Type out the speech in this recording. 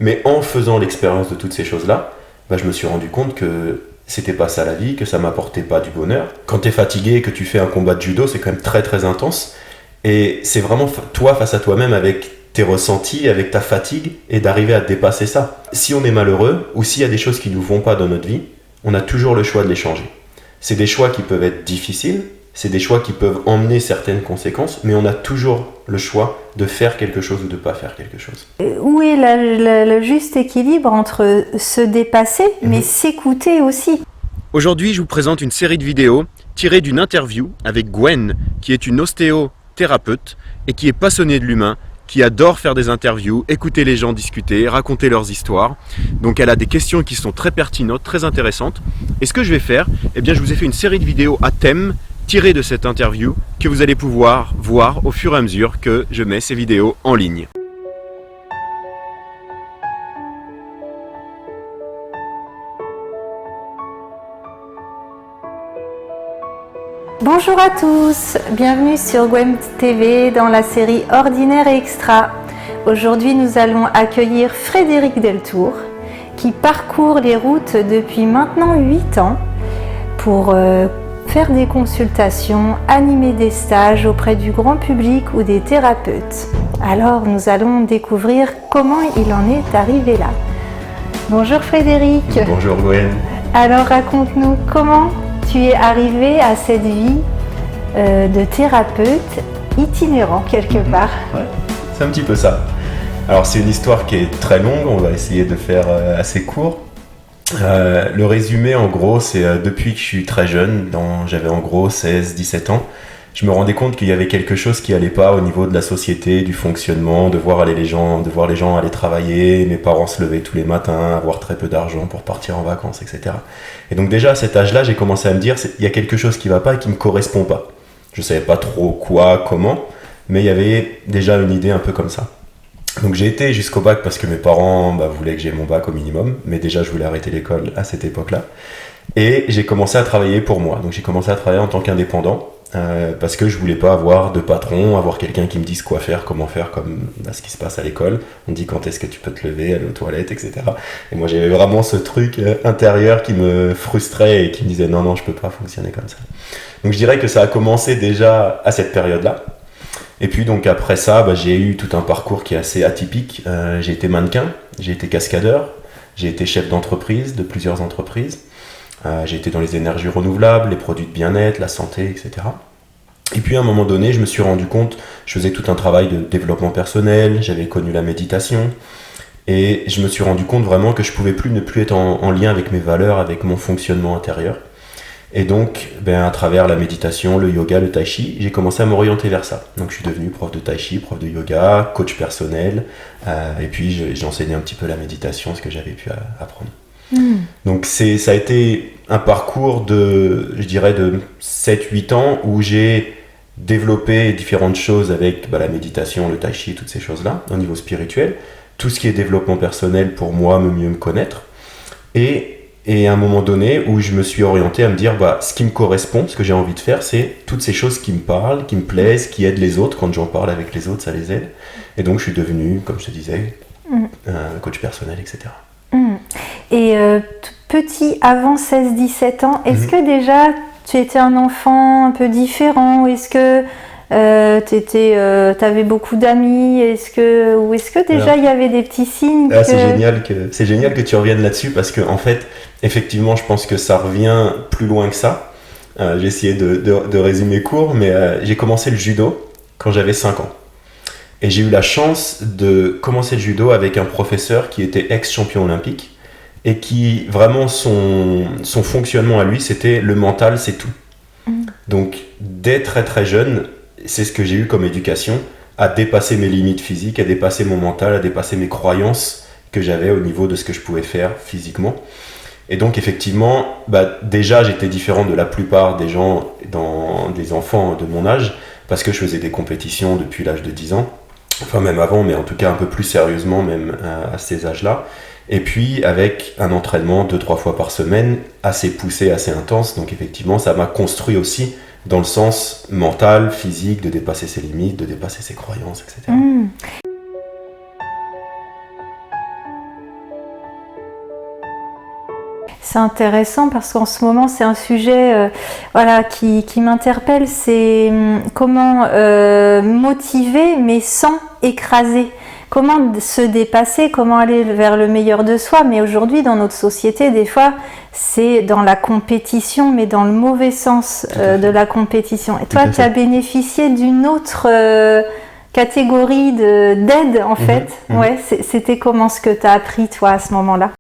Mais en faisant l'expérience de toutes ces choses-là, je me suis rendu compte que c'était pas ça la vie, que ça m'apportait pas du bonheur. Quand tu es fatigué, que tu fais un combat de judo, c'est quand même très très intense. Et c'est vraiment toi face à toi-même avec tes ressentis, avec ta fatigue, et d'arriver à dépasser ça. Si on est malheureux, ou s'il y a des choses qui ne nous vont pas dans notre vie, on a toujours le choix de les changer. C'est des choix qui peuvent être difficiles, c'est des choix qui peuvent emmener certaines conséquences, mais on a toujours le choix de faire quelque chose ou de ne pas faire quelque chose. Où est le juste équilibre entre se dépasser, mais s'écouter aussi? Aujourd'hui, je vous présente une série de vidéos tirées d'une interview avec Gwen, qui est une ostéothérapeute et qui est passionnée de l'humain, qui adore faire des interviews, écouter les gens discuter, raconter leurs histoires. Donc elle a des questions qui sont très pertinentes, très intéressantes. Et ce que je vais faire, je vous ai fait une série de vidéos à thème tirées de cette interview que vous allez pouvoir voir au fur et à mesure que je mets ces vidéos en ligne. Bonjour à tous, bienvenue sur Gwen TV dans la série Ordinaire et Extra. Aujourd'hui, nous allons accueillir Frédéric Deltour qui parcourt les routes depuis maintenant 8 ans pour faire des consultations, animer des stages auprès du grand public ou des thérapeutes. Alors, nous allons découvrir comment il en est arrivé là. Bonjour Frédéric. Bonjour Gwen. Alors, raconte-nous comment tu es arrivé à cette vie de thérapeute itinérant quelque part. Ouais, c'est un petit peu ça. Alors c'est une histoire qui est très longue, on va essayer de faire assez court. Le résumé en gros, c'est depuis que je suis très jeune, j'avais en gros 16-17 ans, je me rendais compte qu'il y avait quelque chose qui allait pas au niveau de la société, du fonctionnement, de voir les gens aller travailler, mes parents se lever tous les matins, avoir très peu d'argent pour partir en vacances, etc. Et donc déjà à cet âge-là, j'ai commencé à me dire, il y a quelque chose qui va pas et qui me correspond pas. Je savais pas trop quoi, comment, mais il y avait déjà une idée un peu comme ça. Donc j'ai été jusqu'au bac parce que mes parents voulaient que j'aie mon bac au minimum, mais déjà je voulais arrêter l'école à cette époque-là. Et j'ai commencé à travailler pour moi, donc j'ai commencé à travailler en tant qu'indépendant. Parce que je voulais pas avoir de patron, avoir quelqu'un qui me dise quoi faire, comment faire, comme ce qui se passe à l'école. On dit quand est-ce que tu peux te lever, aller aux toilettes, etc. Et moi j'avais vraiment ce truc intérieur qui me frustrait et qui me disait non, je peux pas fonctionner comme ça. Donc je dirais que ça a commencé déjà à cette période-là. Et puis donc après ça, j'ai eu tout un parcours qui est assez atypique. J'ai été mannequin, j'ai été cascadeur, j'ai été chef d'entreprise de plusieurs entreprises. J'ai été dans les énergies renouvelables, les produits de bien-être, la santé, etc. Et puis à un moment donné, je me suis rendu compte, je faisais tout un travail de développement personnel, j'avais connu la méditation, et je me suis rendu compte vraiment que je pouvais ne plus être en lien avec mes valeurs, avec mon fonctionnement intérieur. Et donc, à travers la méditation, le yoga, le tai chi, j'ai commencé à m'orienter vers ça. Donc je suis devenu prof de tai chi, prof de yoga, coach personnel, et puis j'ai enseigné un petit peu la méditation, ce que j'avais pu apprendre. Donc ça a été un parcours de 7-8 ans où j'ai développé différentes choses avec la méditation, le tai chi, toutes ces choses-là, au niveau spirituel. Tout ce qui est développement personnel pour moi, mieux me connaître. Et à un moment donné où je me suis orienté à me dire, ce qui me correspond, ce que j'ai envie de faire, c'est toutes ces choses qui me parlent, qui me plaisent, qui aident les autres. Quand j'en parle avec les autres, ça les aide. Et donc je suis devenu, comme je te disais, un coach personnel, etc. Et petit, avant 16-17 ans, est-ce que déjà tu étais un enfant un peu différent? Est-ce que tu avais beaucoup d'amis? Ou est-ce que déjà il y avait des petits signes C'est génial que tu reviennes là-dessus parce que en fait, effectivement, je pense que ça revient plus loin que ça. J'ai essayé de résumer court, mais j'ai commencé le judo quand j'avais 5 ans. Et j'ai eu la chance de commencer le judo avec un professeur qui était ex-champion olympique et qui, vraiment, son fonctionnement à lui, c'était le mental, c'est tout. Donc, dès très très jeune, c'est ce que j'ai eu comme éducation, à dépasser mes limites physiques, à dépasser mon mental, à dépasser mes croyances que j'avais au niveau de ce que je pouvais faire physiquement. Et donc, effectivement, déjà, j'étais différent de la plupart des gens, des enfants de mon âge, parce que je faisais des compétitions depuis l'âge de 10 ans. Enfin même avant, mais en tout cas un peu plus sérieusement même à ces âges-là. Et puis avec un entraînement 2-3 fois par semaine, assez poussé, assez intense. Donc effectivement, ça m'a construit aussi dans le sens mental, physique, de dépasser ses limites, de dépasser ses croyances, etc. C'est intéressant parce qu'en ce moment, c'est un sujet voilà, qui m'interpelle, c'est comment motiver mais sans écraser. Comment se dépasser, comment aller vers le meilleur de soi. Mais aujourd'hui, dans notre société, des fois, c'est dans la compétition, mais dans le mauvais sens de la compétition. Et toi, tu as bénéficié d'une autre catégorie d'aide, en fait. Ouais, c'était comment ce que tu as appris, toi, à ce moment-là?